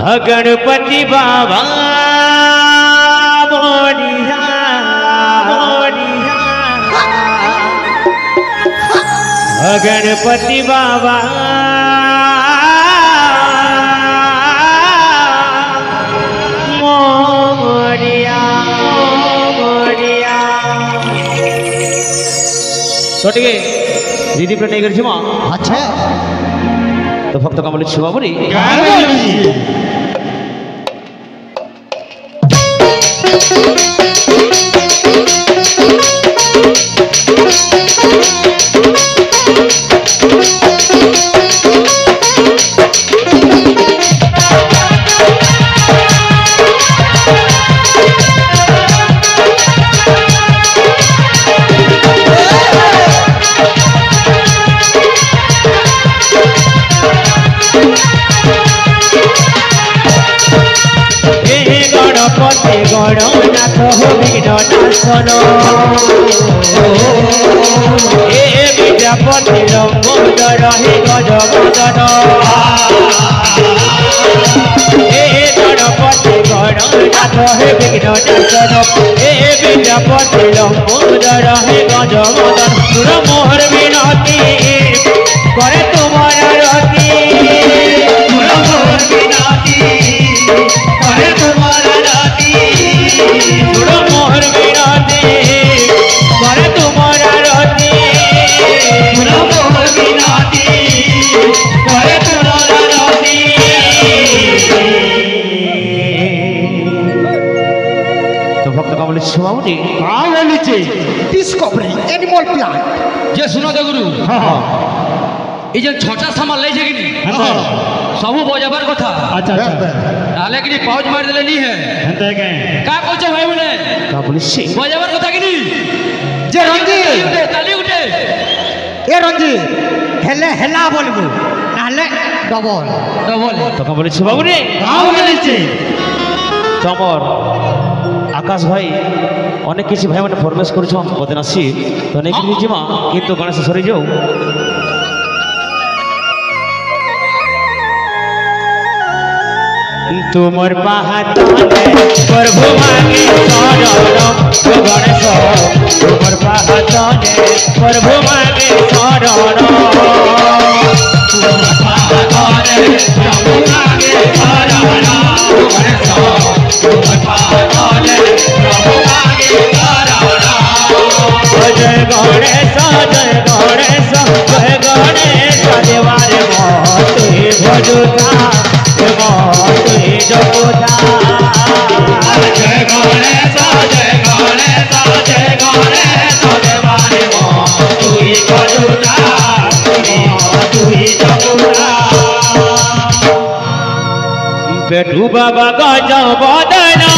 गणपति बाबा मोरिया गणपति बाबा मोरिया मोरिया तो ठीक है दीदी प्रणय कर छुमा अच्छा तो भक्त कमल छुआ बोली गणनाथ हो विघ्ननाशन ए विद्यापति लंबोदर हे गजमदन ए गणपति गणनाथ हे विघ्ननाशन ए विद्यापति लंबोदर हे गजमदन सुर मोहर विनती करे तुम्हारा रति सुर मोहर विनती करे तुम्हारा रति सुर मोहर विनती करे तुम्हारा रति सुर मोहर विनती करे तुम्हारा रति तो भक्त कमल छुआउनी आगे नीचे डिस्कवरी एनिमल प्लांट जे सुनो दे गुरु हाँ हाँ ये जे छोटा सामान ले जे कि सबू बजाबार कथा अच्छा अच्छा नाले कि पाउच मार देले नहीं है हंते के का कहछ भाई बोले का बोलिছি बजाबार कथा कि जे रंजीत ताली उठे ए रंजीत हेले हेला बोलबो नाले डबल डबल तो का बोलिছি বাবু রে आगे नीचे तमर आकाश भाई अनेक किसी भाई मैंने फरमेश कर बदनासी तो नहीं कि जीमा किंतु गणेश सरी जाऊ तुमर पाहातने प्रभु मांगे शरण गणेश तुमर पाहातने प्रभु मांगे शरण तुमर पाहातने प्रभु मांगे शरण गणेश तुमर पाहातने प्रभु मांगे शरण जय गणेश जय गणेश जय गणेश देवारे मोते भजुता जय गणेश जय गणेश जय गणेश देवारे तुई भजुता तुई जगुता बेटू बाबा गज बदना